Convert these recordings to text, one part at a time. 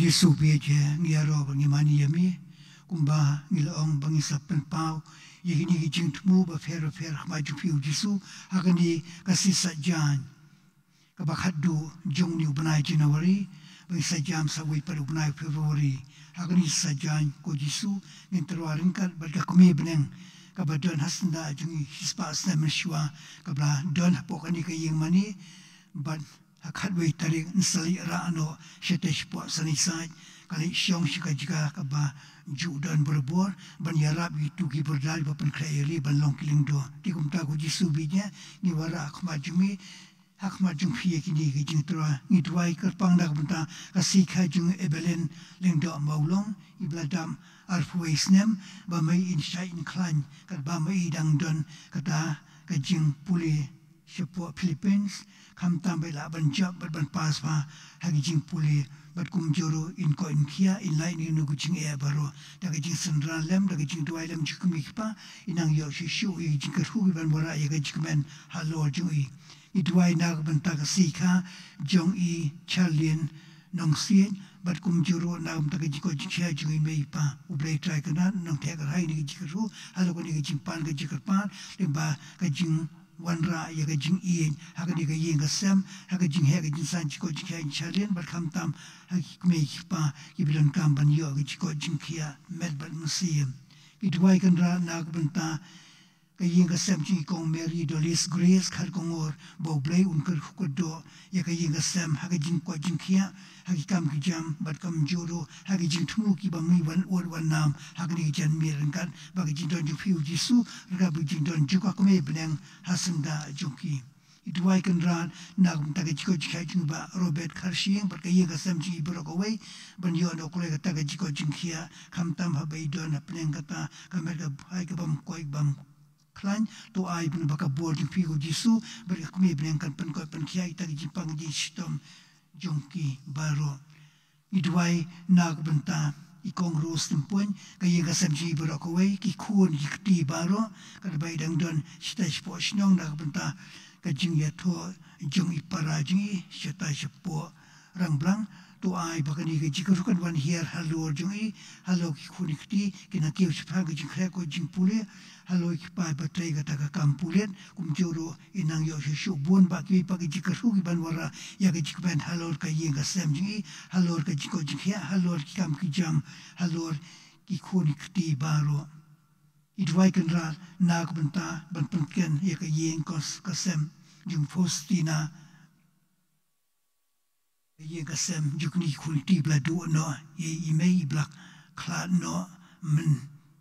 Yesu beje ngiaro bangi mani yami kumba ngilaong bangi sapen pau yini gijing tmu ba fer maju piu Yesu agani kasih sajan kabakadu jong ni banai Januari bangi sajam sawi pada banai Februari agani sajan ko Yesu nginterwaring kat badka kumi beneng kabadon hasnda jungi hispa asna mensyua kabla don hapokani kayeng mani bad akad wei tarik nsali rano shetesh po sanisai kali syong shika jika kaba judan berbor ban yarab itu ki berdal bapan krayeli ban long kiling do tikum ta ko Yesu binya ni wara akmajumi akmajum phi kini ki jintra ni tuai kerpang dak benta kasika jung ebelen leng do maulong ibladam arfuisnem ba mai in shai in klan kat ba mai dang don kata kajing puli Sepo Philippines kam tambah la ban job ban pas pa hagi jing puli bat kum joro in ko in kia in line in nugu jing e baro daga jing sendran lem daga jing duai lem jikumi pa inang yo shishu i jing kerhu ban bora ye ga jikmen halo jui i duai nag ban ta sika jong i charlien nong sien bat kum joro nagam daga jiko jikya jui mei pa ublei try kana nong thek rai ni jikru halo ko ni jing pan ga jikarpan limba ga jing wanra ya ga jing ien haga ni ga yen ga sam haga jing he ga jing san chiko jing chalien bar kham tam ha me pa ibilon kam ban yo ga chiko jing kia med ban museum idwai kan ra na ga banta ga yen ga sam chi kong Mary Dolis Grace khar kongor bo blai un kar ko do ya ga yen ga sam haga jing ko jing kia haga kam ki jam bat kam joro haga jing thu ki ba mi wan or wan nam haga ni jan mir kan ba ga jing don ju fiu Jesu ga bu jing don ju ka ko me bneng hasanda junki idwai kan ran nagum ta ga chiko chikai jing ba Robert Kharshing ba ga yen ga sam chi bro ko wei ban yo no ko ga ta ga chiko jing kia kham tam ha bai don ha pneng ka ta ka mer ga hai ga bam koi bam klan to ai bin baka board fiu Jesu ber ka me bneng kan pen ko pen kia ita gi pang ji stom jongki baro idwai nag benta ikong ros tempoin kaya ga samji baro wei ki khun yikti baro ka bai dang don stage po snong nag benta ka jing ya tho jong iparaji shata shpo rang blang to ai bakani ga jikru kan wan here hello jong hello ki khun yikti kina kiu chpa ga jing kha ko jing pule hello ki pa batrai ga ta ka kampulen kum joro inang yo shu bon ba ki pa ki jikru ki ban wara ya ga jikban hello ka yen ga samji hello ka jiko jikya hello ki kam ki jam hello ki khun yikti baro idwai kan ra nag benta ban penken ya ka yen kos kasem jung Faustina ye ga sem jukni khun ti bla do no ye imei blak kla no men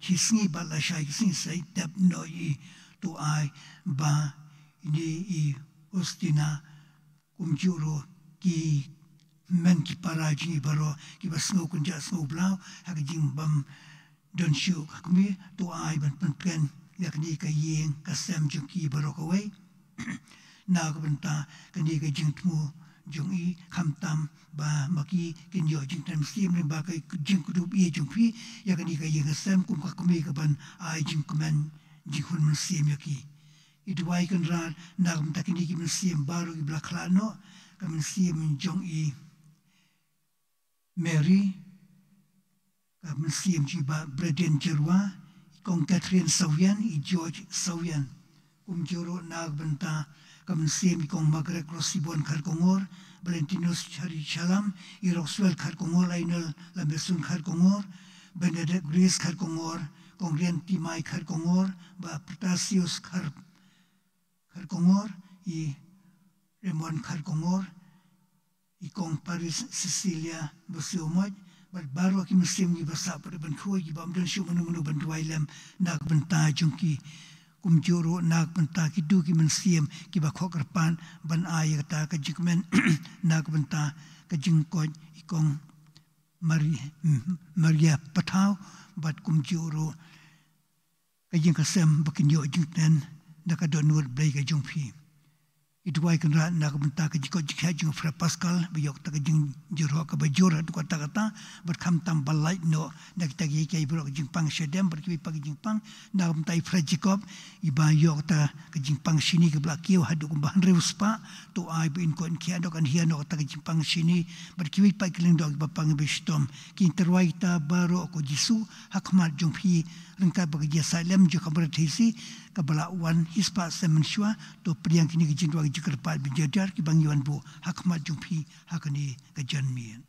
chisngi bala shai sin sai tap no ye to ai ba ni I Faustina kumjuro ki men ki paraji baro ki basno kun ja sno blau ha jing bam don shu kami to ai ban pen yakni ka yen ka sem juki baro ko wei na ka banta kani ka jing tu jung I kham tam ba maki kin yo jing tam sim ni ba ka jing ku du bi jung phi yakni ka yen ka sem kum ka kami ka ban ai jing kumen jikun mensiam yaki. Idwai kan ran nagam takini ki mensiam baru i blaklano ka mensiam jong i Mary ka mensiam jiba Braden Jerwa kong Catherine Sawian i George Sawian juro nagbanta ka mensiam kong Margaret Rosibon Karkongor Valentinus Chari Chalam i Roswell Karkongor Ainel Lambesun Karkongor Benedict Grace Karkongor kong Rian Timai Karkongor ba Protasius Karkongor i Raymond Karkongor i kong Paris Cecilia Basiumoj baru aki musim ni basa pada benkuai ki bam dan syu menu benduai lem nak benta jungki kumjuro nak benta ki du ki musim ki ba khok repan ban ai kata ka jikmen nak benta ka jingkoj i kong Maria Patau bat kumjuro ka jing kasem bakinyo jingten da ka donur blai ka jungpi Idwai kan rat nak benta ka jiko jikha jung fra Pascal bayok ta ka jing juro ka bajura tu kata kata berkam tam balai no nak ta gi kai bro jing pang shedem berki pagi jing pang nak benta fra Jacob iba yok ta ka jing pang sini ke blakio hadu kum bahan reuspa tu ai bin kon kia dok an hia no ta ka jing pang sini berki pa kiling dok ba pang bestom ki terwai ta baro ko jisu hakmat jung phi lengkap bagi dia salam jo kabar tisi kabala wan hispa semensua to priang kini gijin dua jikar pat bijadar ki bang yuan bu hakmat jung phi hakani kajan mien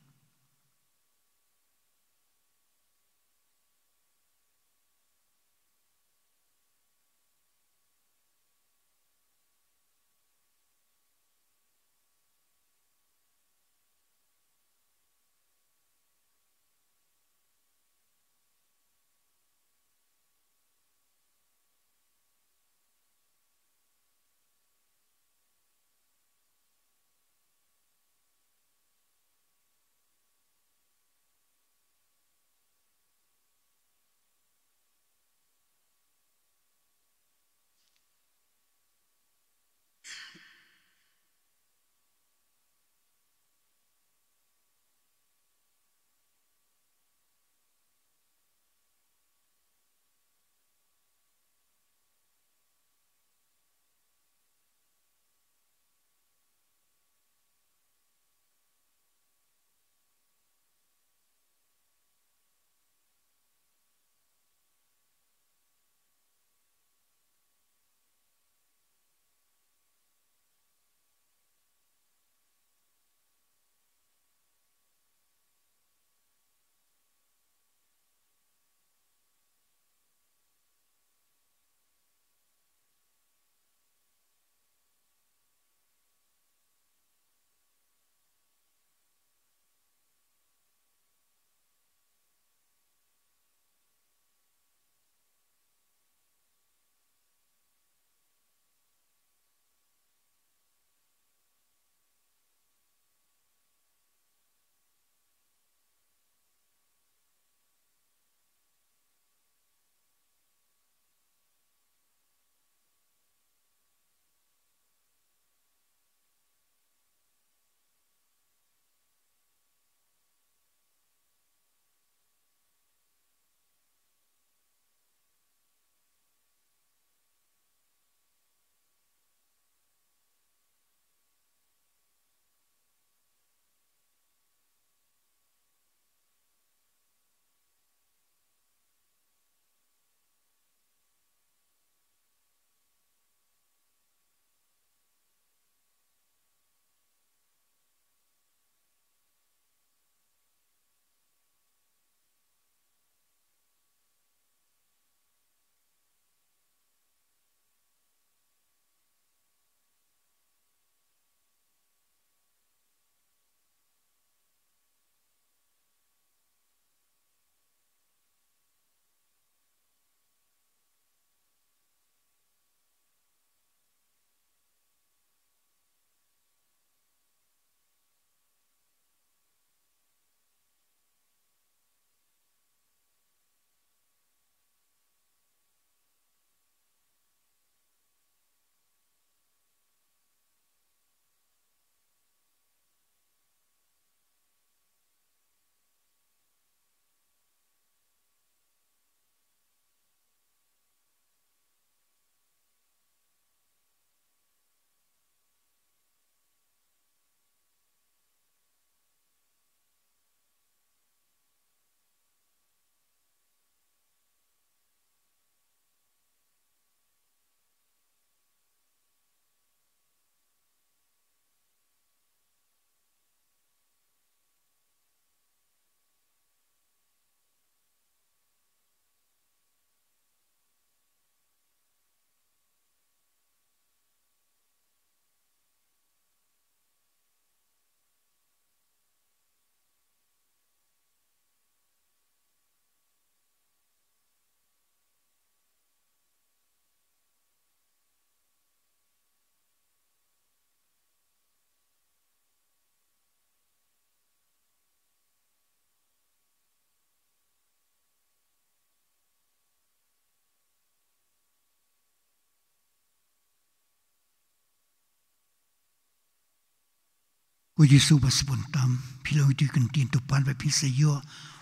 ko Yesu ba spontam philo ti kan tin to pan ba phi se yo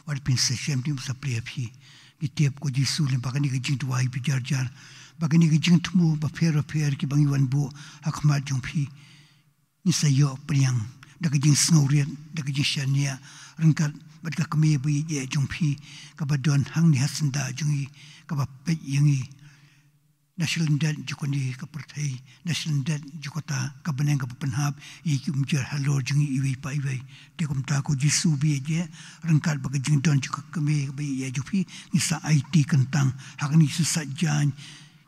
war pin se shem tim sa ple phi ki tiap ko Yesu le ba kan ni jing tuai pi jar jar ba kan ni jing thmu ba fer ki bang wan bu hakma jong phi ni se yo priang da ka jing snow rian da ka jing shania rangkat bat ka kami bi ye jong phi ka ba don hang ni hasanda jungi ka ba pe yangi national debt jukoni ka perthai national debt jukota ka baneng ka panhab i kum jar halor jungi iwi pa iwi te kum ta ko Jisu bi je rangkat ba jing don juk kami bi ye jupi ni sa IT kentang hakni su sajan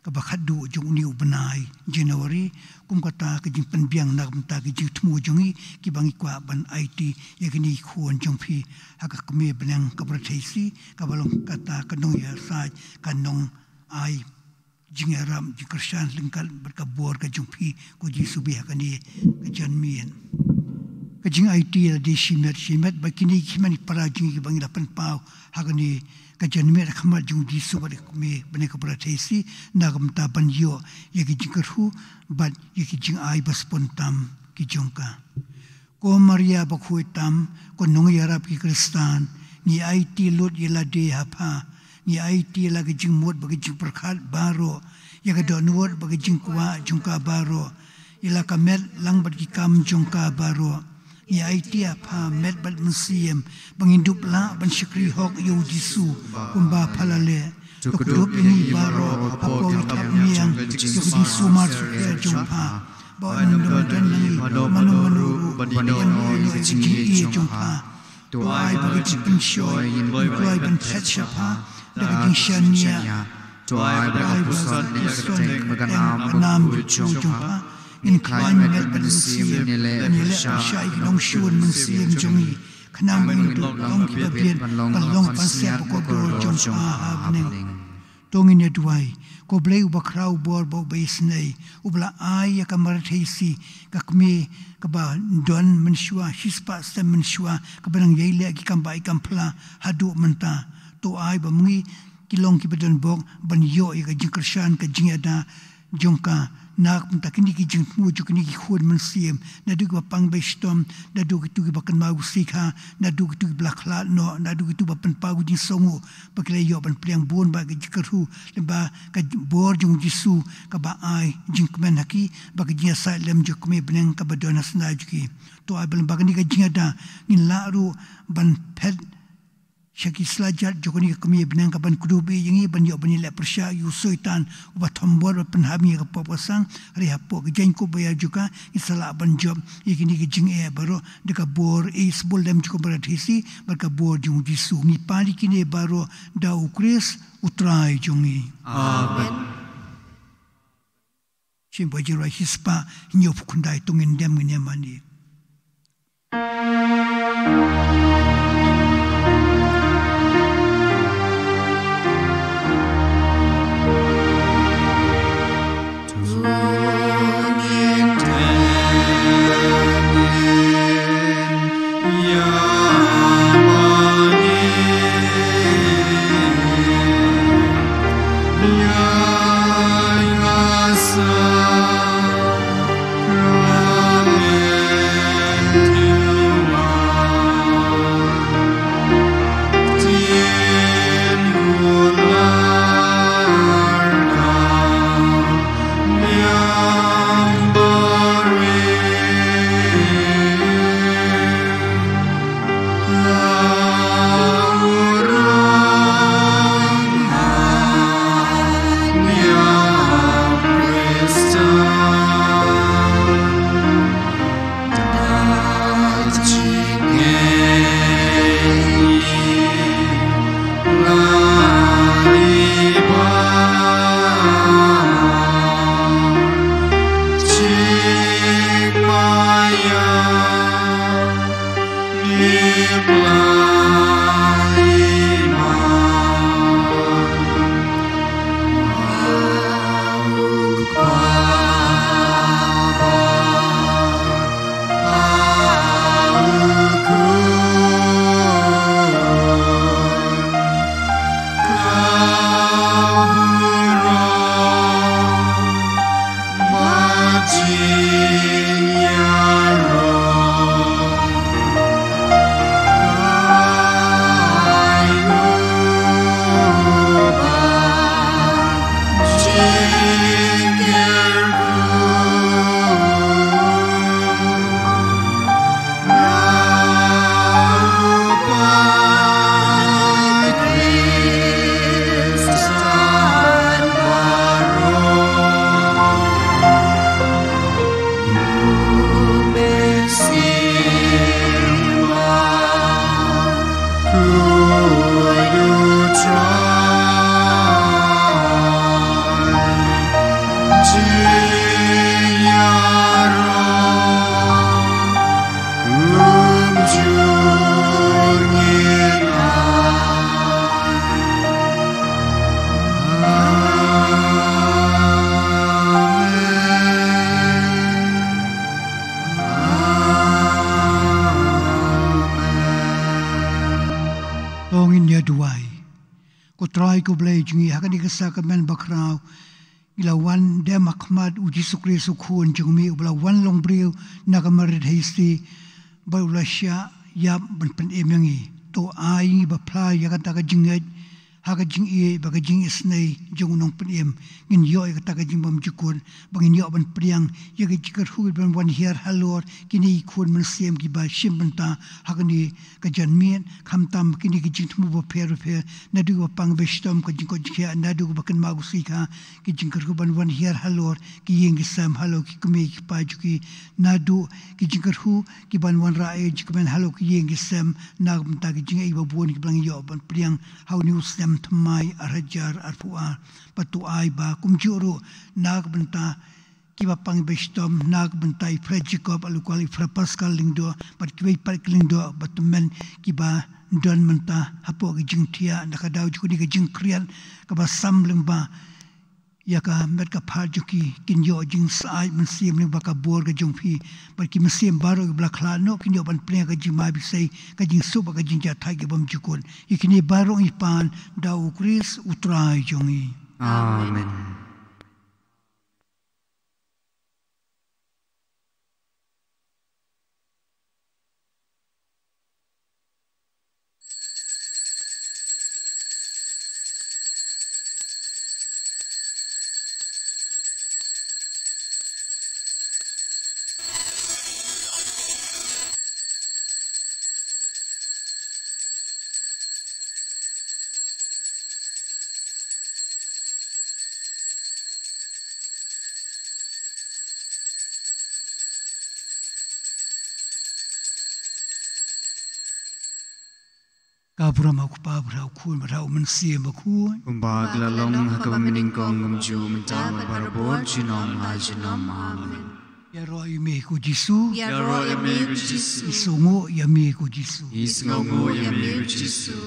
ka ba khadu jung ni ubanai January kum kata ka jing penbiang nak ta ka jing tmu jungi ki bangi kwa ban IT ye kini khuan jung phi haka kami baneng ka perthai si ka balong kata kanong ya sa kanong ai jing aram jing Kristen lingkal berkabur ka jumpi ko Jisu bi hakani ka janmien ka jing IT la de shimet ba kini khimani para jing ki bangi lapan pau hakani ka janmien khamal jung Jisu ba me bane ka para thesi nagam ta ban yo ye ki jing karhu bat ye ki jing ai ba spontam ki jongka ko Maria ba khoi tam ko nong yarap ki Kristen ni IT lot yela de hapa ni IT lagi jing mot bagi jing perkhat baro ya ka don word bagi jing kwa jungka baro ila ka met lang bagi kam jungka baro ni IT apa met bad museum bangindup la ban syukri hok yo Jisu kumba phalale tukup ini baro apo tap miang yo Jisu mar ya jungpa ba andom dan nang manu bani jing i jungpa to ai bagi jing penshoy boy ban petchapa dari shania to ai bagi pusat ni ketek baganam jumpa in climate ban museum nile shai long shun museum jungi khnam min long ki papian long pansep ko do jumpa havning tongin edwai ko blei uba krau bor bo beisnei ubla ai ka marthesi kakme ka ba don menshua hispa sem menshua ka banang yeile ki kambai kampla hadu menta to ai ba mungi kilong ki bedon bok ban yo ka jingkershan ka jingada jongka nak mtakini ki jingmu jukini ki khod museum na du ba pang bestom na du ki tu ba kan mau sikha na du ki tu blakla no na du ki tu ba pen pau jing songu pakle yo ban pliang bon ba ki jikerhu lemba ka bor jung Jisu ka ba ai jingkmen haki ba ki jia sa lem jukme beneng ka ba donas na juki to ai ban ba ni ka jingada ni laru ban pet Syaki selajat jokoni kami benang kapan kudubi yengi ban yo bani le persya yu soitan uba tombor penhami ka popasang hari hapo ke jain ko bayar juga isala ban job ikini ke jing baro deka bor sebol dem juga berathisi barka bor jung Jisu ni pali kini baro da ukris utrai jungi amen simbo jira hispa nyop kundai tungin dem ngene mani Virginia Road. try ko blay jungi hakani kasa kamen bakrao ila wan de makmat uji sukri sukhun jungmi ubla wan long briu nakamarit heisti ba ulasya ya ban pen emengi to ai ba pla ya kata ka jinget haka jing ie baga jing isnei jung nong pem ngin yo ka ta ka jing bam jukun bangin yo ban priang ye ka jikar hu ban wan hier halor kini khun man sem ki ba shim ban ta haka ni ka jan mien kham tam kini ki jing thmu bo pher na du ba pang be stom ka jing ko jikha na du ba kan ma gu si kha ki jing kar hu ban wan hier halor ki yeng ki sam halo ki kumi ki pa ju ki na du ki jing kar hu ki ban wan ra e jik ban halo ki yeng ki sam na ban ta ki jing e ba bon ki bang yo ban priang how new Tamai arajar arpua patu ai ba kumjuru nag benta kiba pang bestom nag bentai frejikob alu kwali frapaskal lingdo pat kibai par lingdo batumen kiba don menta hapo gi jingtia nakadaw jukudi gi jingkrian kaba samling ba yaka met ka phajuki kinyo jing sai man sim ni baka bor ga jungphi par ki masim baro ga blakla no kinyo ban ple ga jima bi sei ka jing su ba ga jing ja thai ga bam jukun ikini baro ipan da ukris utrai jongi amen. Kapura makupa brau kun brau man sim ba kun Kumbag lalong hakabamining kong gumju mentama barabor jinom hajinom amen. ya roi me ku jisu Ya roh ya migu Jisu, isongo ya me ku jisu isngongo ya migu Jisu.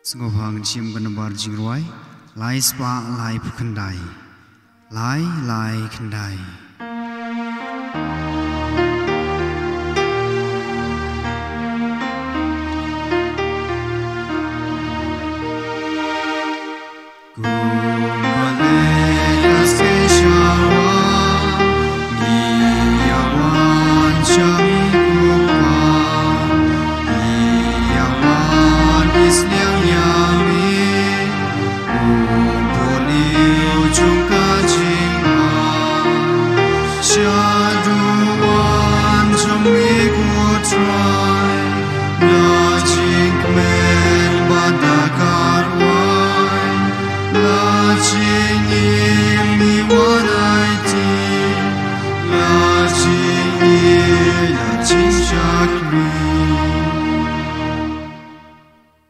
Sngobhang chim ganabar jingroi, lai spa lai pukandai, lai kandai.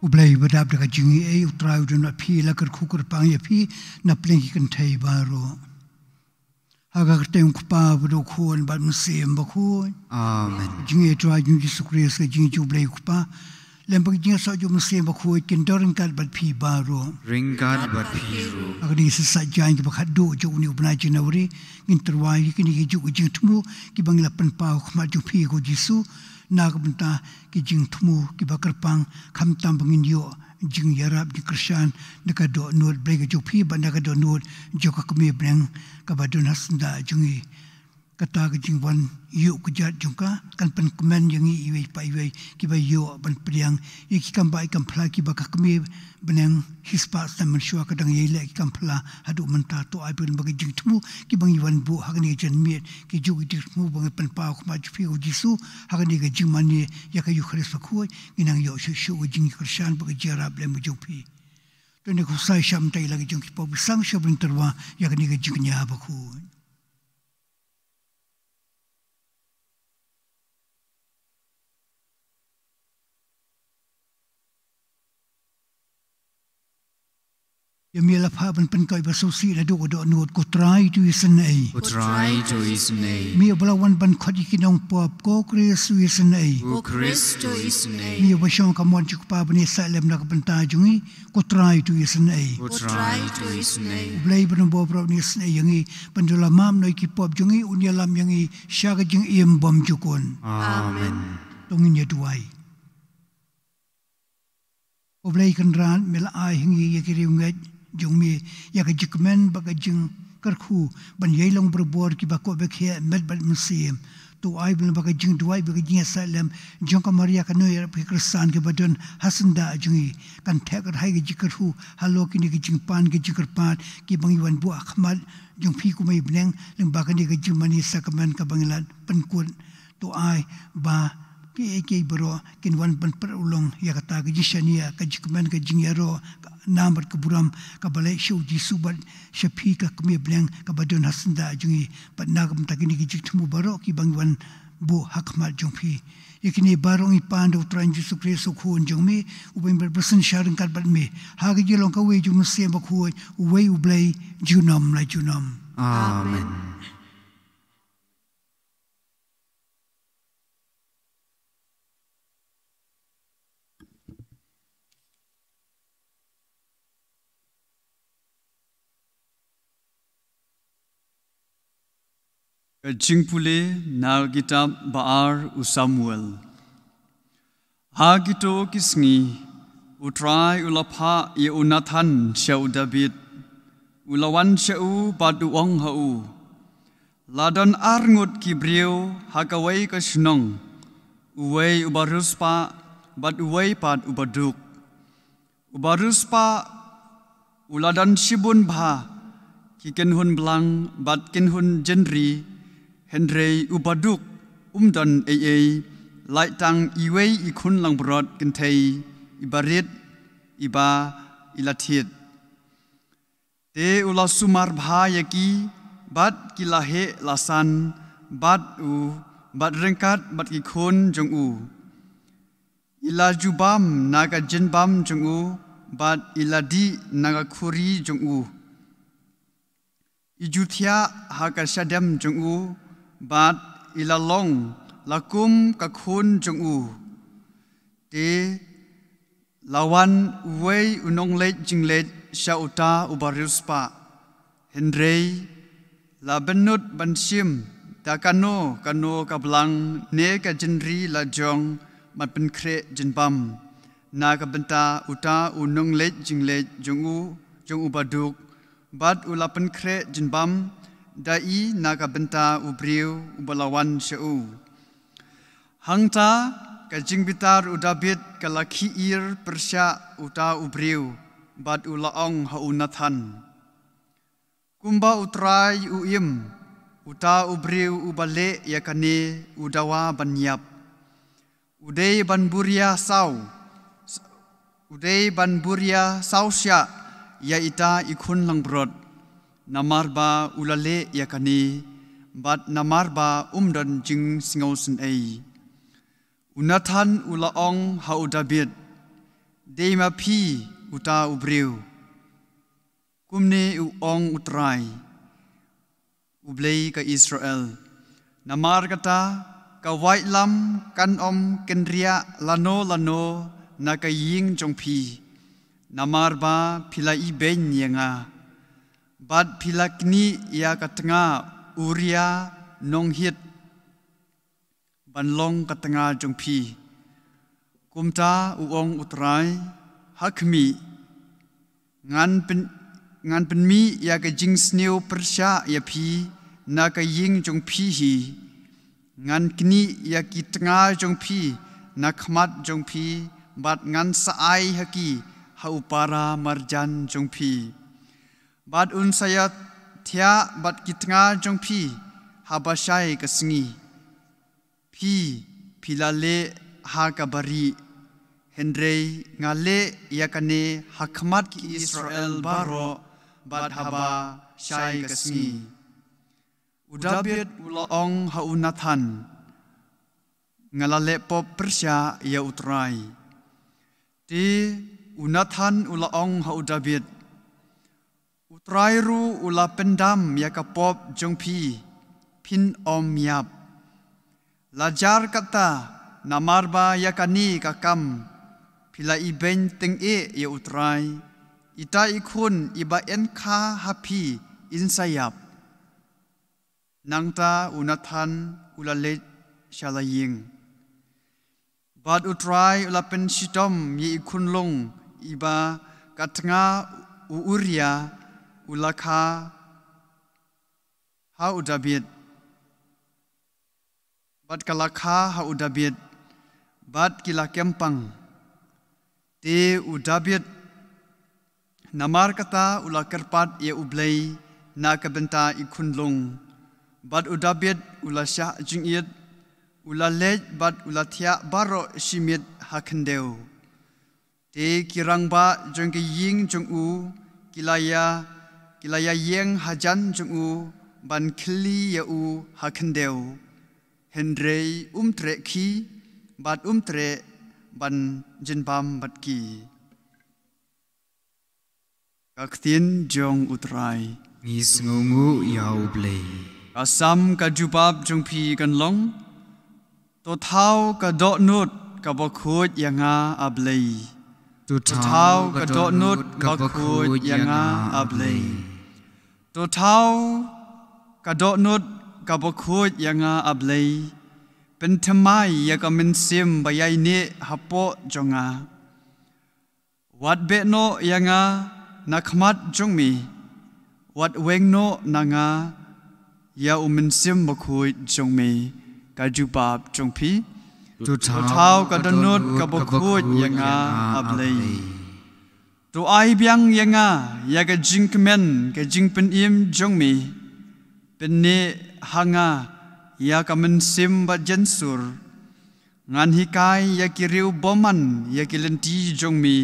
Ublay badab daga jingi e utrau dun na phi lakar khukur pang ya phi na plengi kan thai baro haga tem kupa bro khon ba musem ba khon Amen. jingi trai jingi sukres ka jingi ublay kupa lembag jingi sa ju musem ba khoi kin dorin kal ba phi baro Ringkad berpiru. agni sa sajjan ki bakhat do jo ni ubna jinawri ngin terwai ki ni ju jing thmu ki bangla pan pa khma ju phi ko jisu nagbanta ki jing thmu ki bakar pang kham tam bangin yo jing yarab di krishan nakado nur brega ju phi ba nakado nur jo ka kami breng ka badun hasnda jungi kata ke jingwan yuk kejat jungka kan pen kemen yang iwei pa iwei kiba yuk ban priang iki kan bai kan pla kiba ka kemi benang hispa sam mensyua kadang yele kan pla hadu menta to ai pen bagi jing temu kiba iwan bu hagni jan miet ki ju dik mu bagi pen pa ko ma fi o jisu hagni ga jing mani ya ka yu khris pakoi inang yo shu shu jing krishan bagi jarab le mu jupi to ne ko sai sham tai lagi jing ki po sang shabrin terwa ya ka ni ga jing nya ba khu ya mila pha ban pen kai ba so si la do nuot ko try to isnei mi balawan ban khadi kinong pop ko kris isnei mi ba shong ka mon chuk pa bani salem na ka panta jungi ko try to isnei blai ban bo bro ni isnei yangi pandula mam noi ki pop jungi unya lam yangi shaga jing im bom jukon amen tongin ya duai oblai kan ran mel ai hingi ye kiri ngai jung mi ya ka jikmen ba ka jing karkhu ban yeilong berbor ki ba ko be khe med ban musim to ai bin ba ka jing duai ba ka jing salem jong ka maria ka no ya pe kristan ke badon hasanda jungi kan thekar hai ki jikarhu halo ki ni ki jing pan ki jikar pat ki bangi wan bu akhmal jong phi ku mai bleng leng ba ka ni ka jing mani sakaman ka bangilan penkun to ai ba ki bro kin wan ban per ulong ya kata ke jishania ka jikmen ka jingyaro nambar ke buram ka balai show ji subat shapi ka kemi bleng ka badon hasanda jungi pat nagam takini ki jikmu baro ki bangwan bu hakmal jongpi yakini barong ipan do tran Yesu Kristus khun jongmi ubain berpesan sharing kat bat me ha ge jilong ka we jung se ba khu we ublai junam la junam amen Jingpule nal kitab Baar u Samuel. Ha gito kisngi utrai ulapha ye unathan shau David ulawan shau padu ong hau ladon arngut kibriu hakawai kasnong uwei ubaruspa bad uwei pad ubaduk ubaruspa uladan shibun bha kiken hun blang bad ken hun jenri Henry ubaduk umdan lai tang iwei ikun lang brod kentei ibarit iba ilathit te ula sumar bha yaki bat kilahe lasan bat rengkat bat ikun jong u ila jubam naga jenbam jong u bat iladi naga khuri jong u ijuthia haka shadem jong u bat ilalong lakum kakhun jong u te lawan uwei unong let jinglet shauta ubaruspa henrei labenut bansim takano kano kablang ne ka jenri la jong mat penkre jenbam na ka benta uta unong let jinglet jong u baduk bat ulapen kre jenbam dai naga benta ubriu ubalawan shau hangta ka jingbitar udabit kalaki ir persya uta ubriu bad ulaong haunathan kumba utrai uim uta ubriu ubale yakane udawa banyap udei banburia sausya ya ita ikun langbrod namarba ulale yakani bat namarba umdan jing singausen ei unathan ulaong haudabit deima phi uta ubriu kumne uong utrai ublei ka Israel namar kata ka wailam kan om kendria lano na ka ying jongphi namarba philai ben yenga bad pilakni ya katanga uria nonghit banlong katanga jongphi kumta uong utrai hakmi ngan penmi ya ka jingsneu persya ya phi na ka ying jong phi hi ngan kni ya ki tanga jong phi na khmat jong phi bat ngan sa ai haki ha upara marjan jong phi bat un saya thia bat ki tanga jong phi ha ba shai ka sngi phi philale ha ka bari Hendrei ngale yakane hakmat ki Israel baro bat haba shai kasngi udabet ulaong haunathan ngalale pop persya ya utrai ti unathan ulaong haudabet utrai ru ula pendam ya kapop jongpi pin om yap lajar kata namarba yakani kakam pila iben teng e ya utrai ita ikun iba en kha hapi insayap nangta unathan ulale shalaying bad utrai ulapen shitom ye ikun long iba katanga uuria ulakha ha udabit bad kalakha ha udabit bad kila kempang te udabit namar kata ula kerpat ya ublay na kabenta ikunlong bad udabit ula syah jingit ula lej bad ula thia baro shimit hakendeu te kirang ba jong ke ying jong u kilaya yeng hajan jong u ban khli ya u hakendeu Hendrei umtre ki bad umtre ban jinbam bat ki kaktin jong utrai ngis ngungu yau blei asam ka jubab jong phi kan long to thau ka do nut ka ba khoj yanga ablei to thau ka do nut ka khoj yanga ablei to thau ka do nut ka ba khoj yanga ablei pen thamai ya ka min sim bayai ne hapo jonga wat be no yanga nakhmat jongmi wat weng no nanga ya umin sim bakhoi jongmi ka jubab jongphi tu thau ka donut ka bakhoi yanga ablei tu ai byang yanga ya ka jingmen ka jingpen im jongmi penne hanga ya ka min sim ba jensur ngan hikai ya ki riu boman ya ki lenti jongmi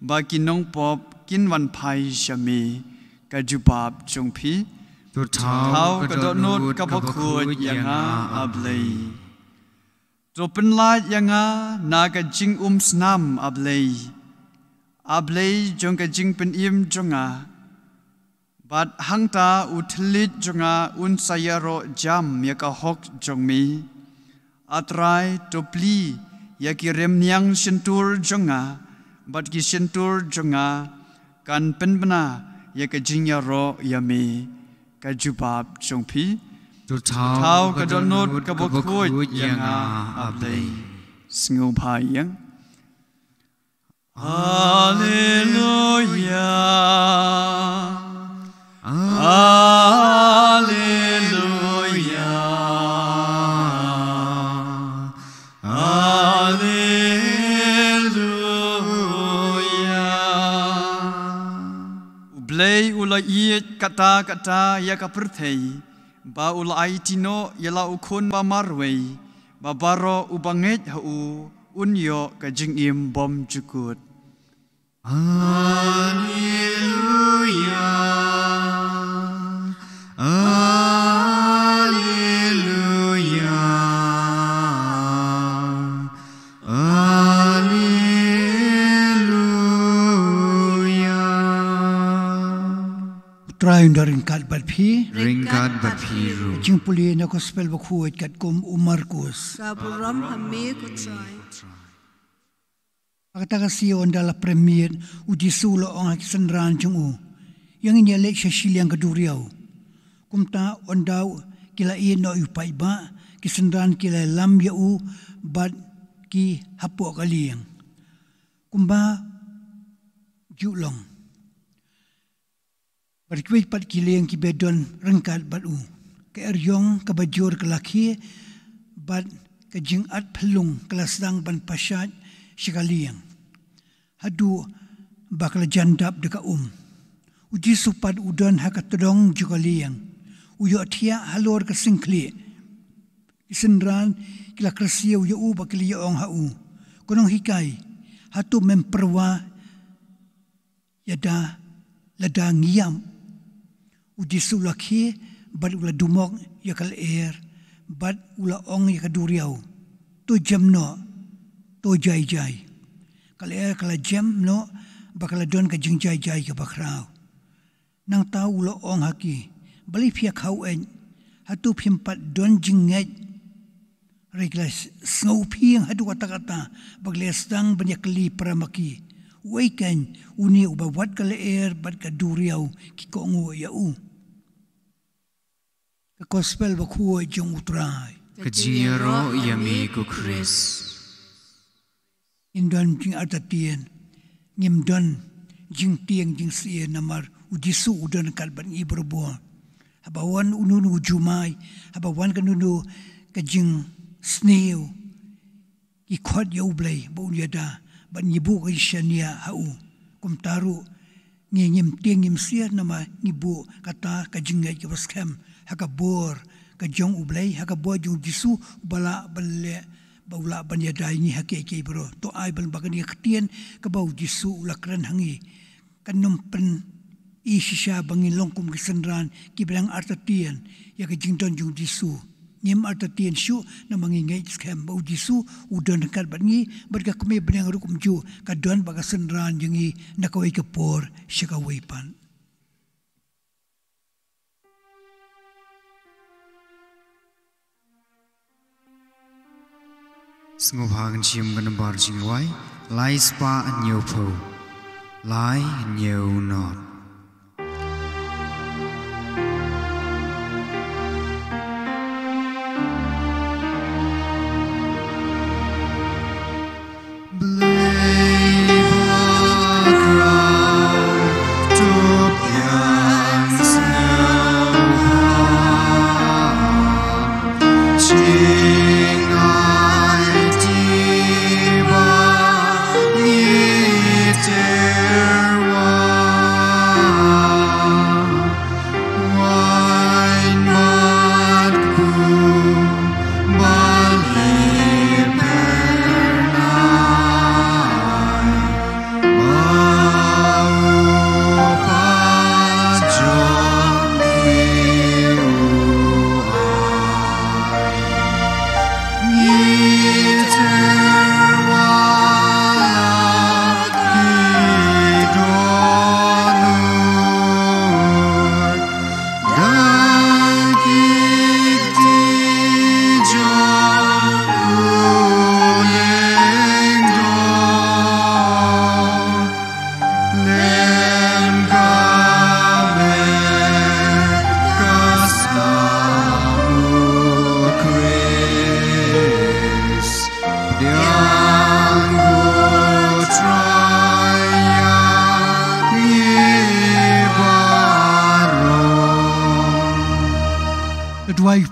ba ki nong pop kin wan phai shami ka jubab jongphi tu thau ka donut ka bakhoi yanga ablei to penla yanga na ka jing snam ablei jong ka jing pen im jonga bat hangta uthlit jonga un sayaro jam ya ka hok jongmi atrai to pli ya ki remnyang sentur jonga bat ki sentur jonga kan penbana ya ka jingya ro yami ka jubab jongphi tu thau ka donut ka bakhoi yanga ablei sngu phai yang hallelujah hallelujah ublei ula iet kata ya ka perthei ba ula aitino yala ukun ba marwei ba baro ubanget hu unyo ka jingim bom jukut hallelujah hallelujah try ndaring kat bat phi ringkat berpiru jing puli na gospel ba khuat kat kum Markus Kaburam hame ko try. Akata kasi ondala premier udisulo ang kisanran jung u yang ini lek shiliang kaduriau kumta ondau kila ino upai ba kisanran kila lam ya u bad ki hapo kaliang kumba julong berkwit pat kileng ki bedon rengkat bat u ke eryong ke bajur ke laki bat ke jingat pelung kelas dang ban pasyat sekaliang hadu bakal jandap deka uji supat udon haka todong juga liang uyo tia halor ke singkli isenran kila kresia uyo bakili ong hau konong hikai hatu memperwa yada lada ngiam uji sulaki bad ula dumok yakal bad ula ong yakaduriau to jam no to jai kal kala jam no bakal don ka jing jai ke bakrau nang tau ula ong haki bali pia khau en hatu phimpat don jinget reglas snow piang hadu kata bagle stang banyak li pramaki weekend uni uba wat kala bad ka duriau ki ko ngo ya ka gospel ba khu jong utrai ka jiro yami ku Chris indon jing atatien ngim don jing tiang jing sie namar udisu udon kalban iberbo habawan ununu jumai habawan kanunu ka jing snail ki khot yo blai bo yada ban yibu ka shania hau kumtaru ngim tiang ngim sie nama ngibu kata ka jing ngai ka baskam haka bor ka jong ublai haka bo jong disu bala balle baula ban yada ini hake ke bro to ai ban bagani ktien ka bau disu lakran hangi kanum pen i shisha bangin longkum kisenran ki blang artatien ya ka jington jong disu ngim artatien shu na mangi ngai skam bau disu udon kal bangi berga kme bnang rukum ju ka don baga senran jengi nakawai ke por shikawai pan Sngobhagan chim gan bar jingwai lai spa new po lai new not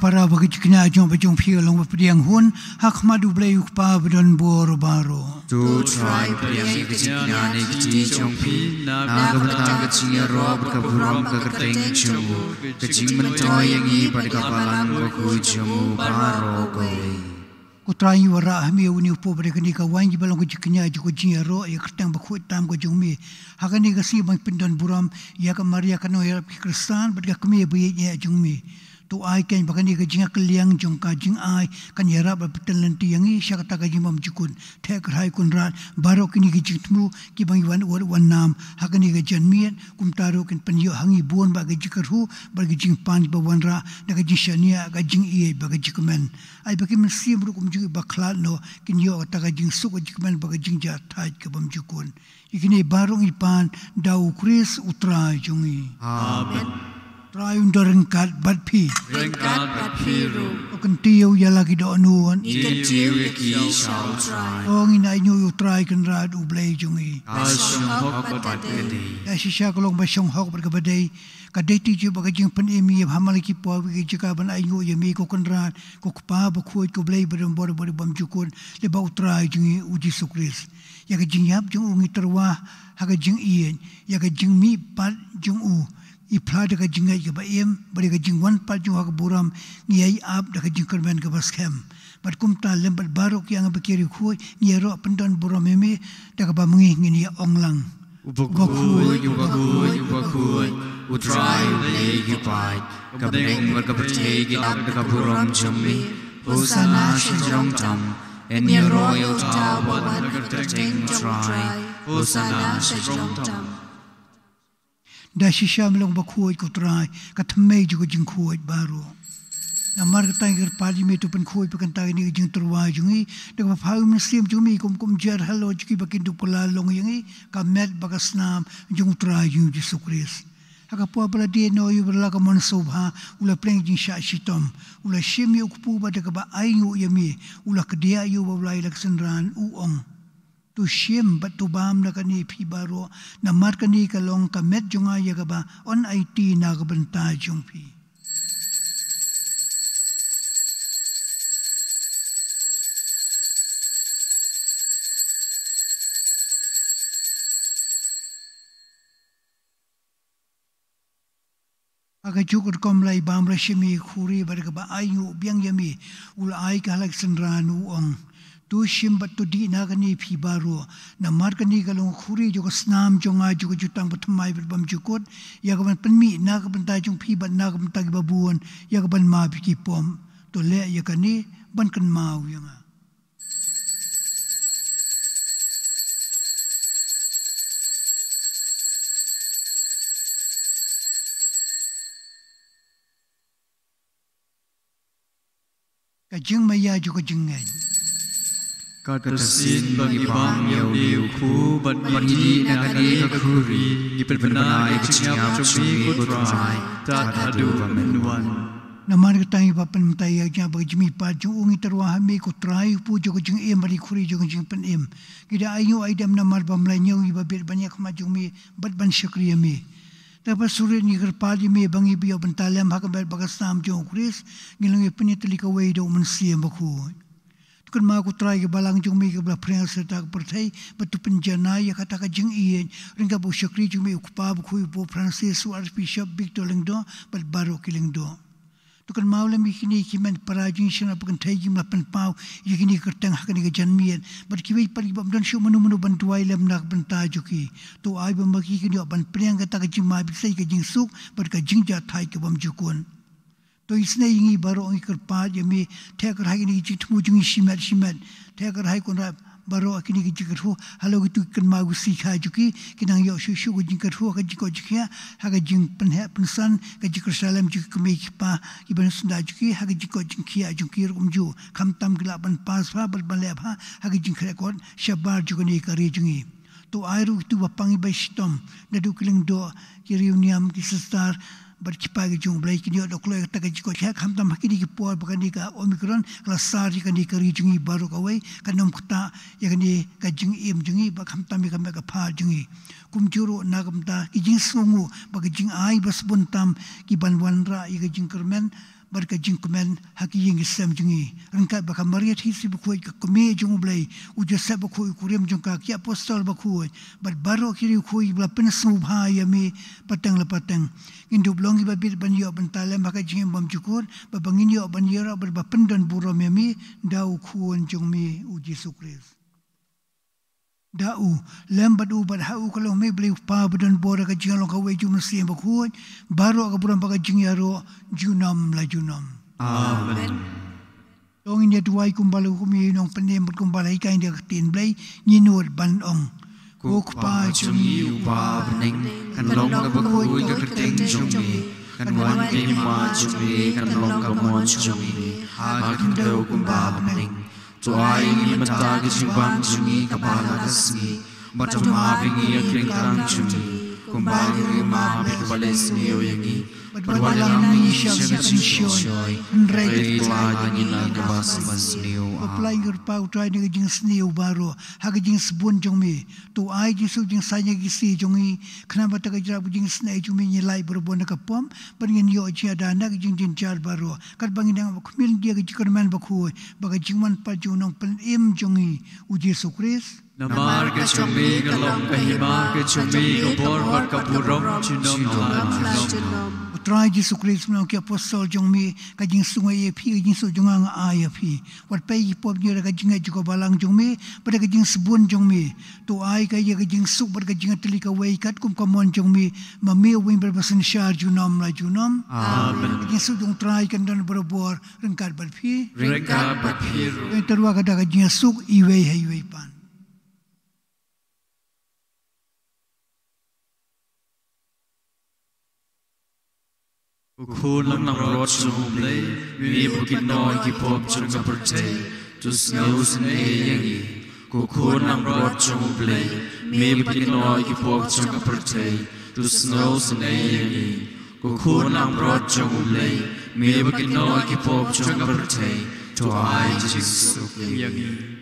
para bagi kena jom bajong phi long pediang hun hak madu blai ukpa bedon bor baro to try pediang kena ne ki jong phi na ga bata ga chinga ro ka buram ka teng chumu ka jing man toy yang i par ka palang ko ku chumu baro ko Kutrai wara hami uni upo berekani ka wangi balong ko jiknya jiko jinya ro ya kertang bakhu tam ko jungmi hakani ka si bang pindan buram ya ka maria kano ya kristan badga kami buye ya jungmi tu ai kan bakani ka jinga kaliang jongka jing ai kan yara ba petalan ti yangi syakata ka jimam jikun thek rai kun rat baro kini ki jitmu ki bang wan wan nam hakani ka janmian kum taro kan panyo hangi buon ba ka jikarhu ba ka jing pan ba wan ra da ka jishania ka jing ie ba ka jikmen ai ba ki men sim ru kum ju ba khla no kin yo ta ka jing su ka jikmen ba ka jing ja thai ka bam jikun ikini barong ipan dau kris utrai jungi amen try under ringkat bat pi ringkat bat piru kan tiyo ya lagi do anuan ikan tiu ki shall try ong ina nyu try kan rad u blay jungi asung hok bat kedi ya shisha kolong ba shong hok ber kabadai kadai ti ju ba jing pen emi hamal ki po wi jika ban ai nyu ye mi ko kan rad ko pa ba khoi ko blay ber bor bam jukun le ba try jungi u Jesu Kris ya ka jing yap jung ngi terwa ha ka jing ien ya ka jing mi pat jung u i plada ka jingai ka ba em bari ka jingwan pat jung ha ka buram ngi ai ap da ka jing kerben ka bas kem bat kum ta lem bat barok yang ba kiri khoi ngi ro pendan buram emi da ka ba mengi ngi onglang ubakui utrai lay gipai kabeng war ka pertei gi ak da ka buram jummi hosana shijong tam en ye royal tower wan ka teng try hosana shijong tam da shisha melong ba khoi ko trai ka thmei ju ko jing khoi baro na mar ka tiger pali me tu pen khoi pe kan ta ni jing turwa jungi da ba phau mi sim jumi kum jar hello ki ba kin du pula long yangi ka met ba ka snam jung trai ju Jesu Kris aka po pala di no yu bala ka mon sobha ula pleng jing sha shitom ula shim yu ku ba da ka ba ai yu yami ula ka dia yu ba lai lak senran u ong tu shim bat tu bam na kani phi baro na mar kani ka long ka met junga ya ka ba on it na ka banta jung phi aga jukur kom lai bam ra shimi khuri bar ka ba ayu biang yami ul ai ka lak senranu ong tu shim bat tu di na kani phi baro na mar kani ka long khuri jo snam jonga jo jutang patmai bam jukut ya ka ban panmi na ka ban ta jung phi ban na ka ban ta ba buon ya ka ban ma phi ki pom to le ya kani ban kan mau yanga ka jing maya jo ka jingai Katasin bagi bang yang diuku bagi nagani kekuri diperbenai keciap cumi kutrai tak adu menuan. Namar katai papan mtai aja bagi jimi paju ungi terwa hami kutrai pu jo ka jing em bari khuri jo ka jing pen em kida ayu aidam namar bamlanya iba ber banyak maju mi bat ban syukriya mi. Dapat suri ni kerpali me bangi biya bentalam hak ber bagasam jo Kris ngilangi penitli ka wei do mensiam baku. Kan ma ku try ke balang jung mi ke bla preng serta pertai betu penjana ya kata ka jing ien ringka bu syakri jung mi ku pa bu khu bu Francis Archbishop Victor Lingdo bat baro kilingdo tu kan mau le mi kini kimen parajin shana pakan thai jim la pen pau yikini kertang hakani ke janmien bat ki wei pari bam don shu manu bantuai lem nak banta juki tu ai bam ki kini ban preng kata ka jing ma bi sai ke jing suk bat ka jing ja thai ke bam jukun to isne ingi baro ngi kerpa yami thekar hai ni ji thmu jungi shimet thekar hai kon baro akini ji kerhu halo gitu kan ma gu sikha juki kinang yo shu shu gu jing kerhu ka ji ko jikia ha ga jing pen he pen san ka ji kersalam ji ku me pa ki ban sunda juki ha ga ji ko jing kia juki rum ju kham tam gila ban pas fa bal bal ha ha ga jing khre kon shabar ju ni kari jungi to airu tu bapangi bai stom na du kiling do ki reuniam ki star berkipagi jung belai kini ada kalau kita kaji kau cek hamtam hakini kipuar bakani ka omikron kelasar jika ni kari jungi baru kawai kanom kota ya kani kajing im jungi bak hamtam ika mereka par jungi kumjuru nagamta kijing sungu bak kijing ai bas buntam ki banwanra ika jing kermen barka jing kemen haki ying isem jungi rengkat baka mariat hisi bakui ka kome jung belai ujasa bakui kuriam jung ka ki apostol bakui bar baro kiri kui bla pensu bhaya mi patang la patang indu blongi babir ban yo bentale maka jing bam jukur babangin yo ban yera bar bapendan buro mi dau kuon jung mi u Jesu Kris dau lembat ubat hau kalau me beli pa badan bora ka jing lo ka we jum sim bakui baro ka buram baka jing yaro junam la junam amen dong ini duai kumbalu kumi nong penem berkumbal ikan dia tin blai nyinur ban ong kuk pa jungi upa bening kan long ka bakui ka kerteng jungi kan wan ke ma jungi kan long ka mon jungi ha kan do kumba bening to ai ni mata ke jibang jungi kapala kasni batama bingi akring kang jungi kumbang ni ma be bales ni oyengi Walang ni siya siya Ray Plagi na gabas masniw. Apply your power try ni jing sniw baro. Hag jing spun jong mi. Tu ai jing su jing sanya gisi jong i. Kenapa tak kerja jing snai jong mi nyelai berbon nak pom. Pernyan yo jia dana jing jing jar baro. Kat bangin yang kumil dia jing man bakui. Bagai jing man pa jong nong pen im jong i. Uji Yesus Kristus. Namar ke chumi ke lom ke hima ke chumi ke bor ke burom chinom alam. Try Yesus Kristus menang ke apostol jong mi kajing sungai ye pi kajing su jong ang ay pi. Wat pay pop ni kajing juga balang jong mi pada kajing sebun jong mi. Tu ay kaya kajing su pada kajing telika way kat kum kamon jong mi mami wing berbasan syar junom la junom. Amen. Kajing su jong try kandan berbor rengkat berpi. Rengkat berpi. Yang terwa kada kajing su iwe iwe pan. Ukun lang rot sumulay, mi bukid noy kipop chung sa pertay, tus ngaus na eyangi. Ukun lang rot sumulay, mi bukid noy kipop chung sa pertay, tus ngaus na eyangi. Ukun lang rot sumulay, mi bukid noy kipop chung sa pertay, to ay Jesus eyangi.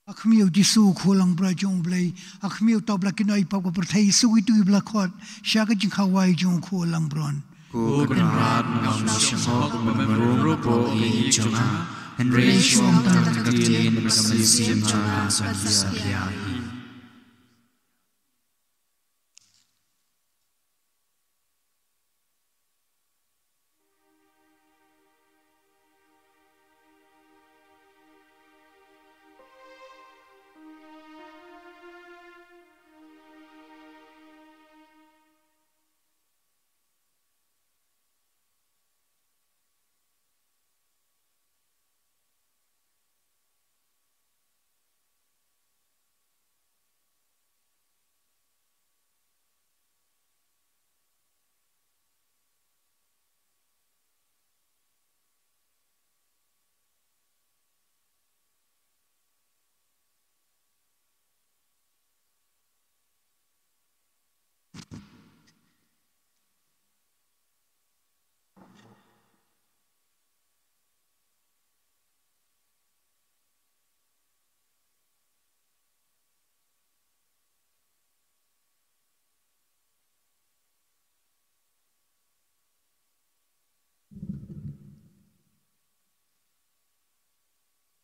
Akmiu Yesus kholang brajong blai akmiu tabla kinai pap ko perthai su itu ibla khot sha ka jing khawai jong kholang bron ko grat ngam shamo ko memro po i chunga and ratio ta ka tin masim chunga sa ya.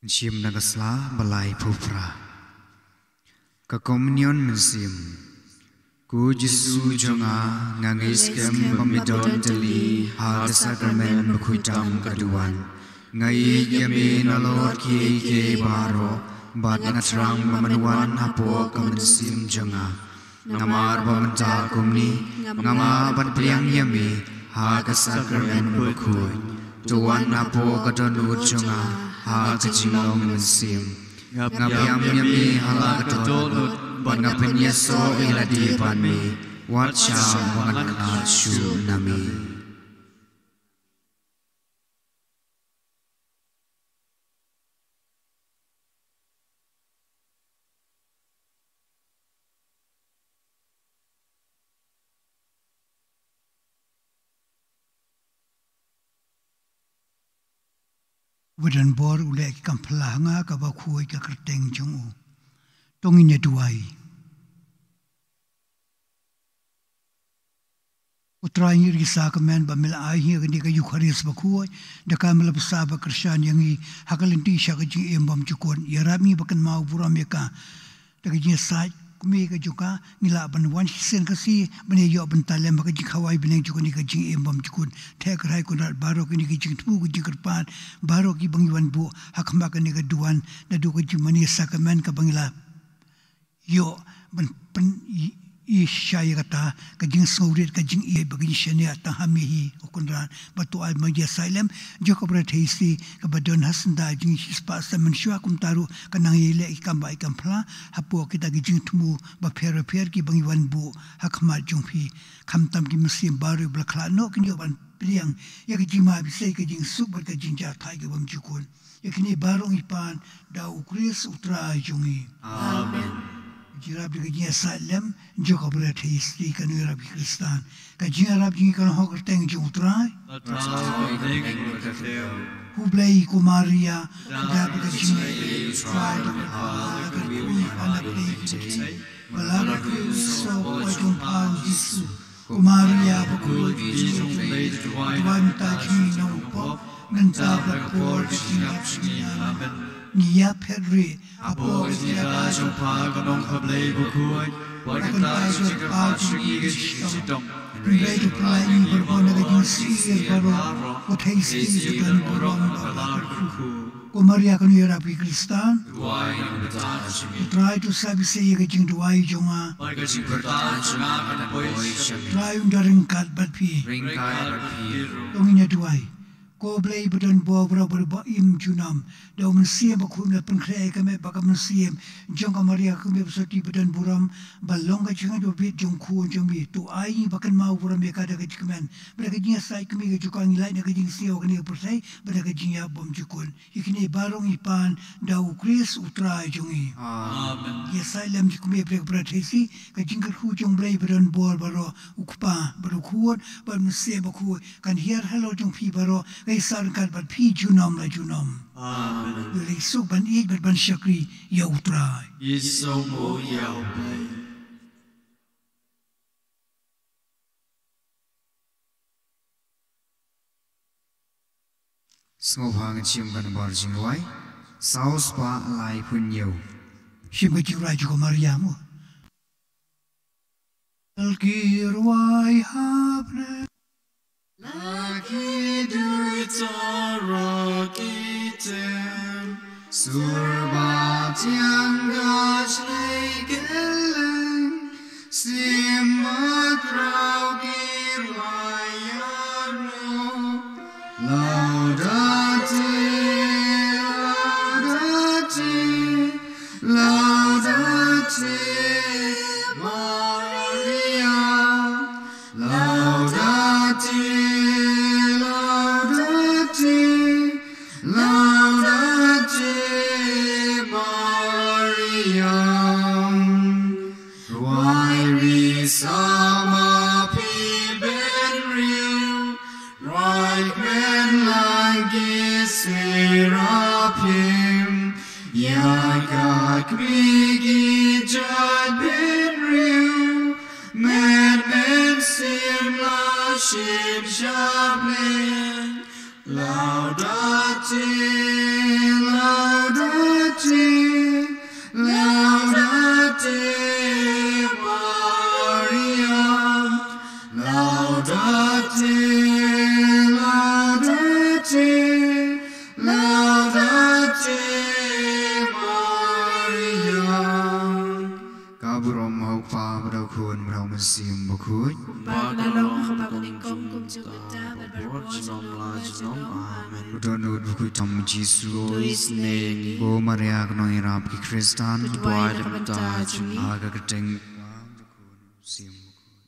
Sim nagasla balai pupra. Ka komunion mensim. Ku Jesu jonga ngangis kem pamidon teli hal sakramen berkuitam kaduan. Ngai yame nalor ki baro bat ngatrang mamanuan hapo kemensim jonga. Ngamar pamenta kumni ngama ban priang yame hal sakramen berkuit. Tuan hapo kadonut jonga. Ha kajingong mensim ngapiam yami hala katolot ban ngapin yeso iladi panmi watcha wangat shu nami. Wadan bor ulek kampelanga ka bakui ka kerteng jungu. Tonginya duai. Utra ngir gisa ka men ba mil ai hi ka yukaris bakui da ka mil basa ba krisyan yangi hakalinti siya ka jing embam jukon yarami bakan mau buram ya ka da ka jing sai kumi ka juga ngila ban wan sen ka si bane yo ban talem ka jing khawai bane jukon ka jing embam jukon thek rai ko nar baro ki ni ka jing tu ka jing kerpan baro ki bangiwan bu hakma ka ni ka duan da du ka jing mani sakamen ka bangila yo ban pen i syai kata kajing saurit kajing i bagi syania tahamihi okunran batu ai magia silem joko berthisi kabadon hasnda jing spa semen syua kum taru kanang ile ikam ba ikam phla hapo kita gijing tumu ba pher ki bangi wan bu hakma jungphi khamtam ki musim baru blakhla no kinyo ban priang ya gijing ma bisai kajing super kajing ja thai ke bam jukun yakni barong ipan da ukris utra jungi amen. Jirab di kajia salem joko berat history kan Arab Kristan. Kajia Arab ji kan hoker teng jong trai. Hublai ku Maria da kajia trai da agar kui anak play. Balaga ku so jong pau Yesu. Ku Maria bakul jong play tuan taji nong po ngenta bakul jong Nia Pedri, Apo Zia Jong Pa, Ganong Hablay Bukui, Wakatai Jong Pa, Chigidom, Relay to Plying, Bourbon against Sea, Baro, what hasty to turn Bourbon, Maria Canera Picristan, try to Sabisi again to Wai Jonga, try during cut but P. Domina to I. Ko blai budan bo berapa im junam, dah mensiam aku nak pengkrai kami bakal mensiam, jangka Maria kami bersati budan buram, balong kacangan tu bit jangku jambi, tu ai bakal mau buram mereka ada kacangan, mereka jinya sai kami kacukan nilai nak kajing siau kami persai, mereka jinya bom cukun, ikni barong ipan, dah ukris utrai jungi. Amen. Ya sai lam kami mereka beratasi, kajing kerhujung blai budan bo baro ukpa, baru kuat, baru mensiam aku kan hiar hello jung pi baro. Kaisar kan bat pi junam la junam. Amen. Lei sok ban ik bat ban syakri ya utrai. Yeso mo ya play. Sngop hang chim kan bar jingwai. Saus pa lai pun yo. Shimba jurai juga Mariamu. Alkirwai hapne. Laki duitara kitem surba tianggas legeleng simak rau kirwayano laudate laudate laudate Maria laudate Sama pi ben riu, right men lagi serapim, yaga krigi jad ben riu, men sim la shim shablen, laudate, laudate, laudate. Laudate, laudate, laudate, Maria. Kaburom mau pa berdakun merau mesim bakut. Baglalong kabakuning kom kum jugata Amen. Udonut bakut tam Yesu. Tuisne. O Maria kanong irap ki Kristan. Tuai na kabanta jumi. Aga keteng. Sim.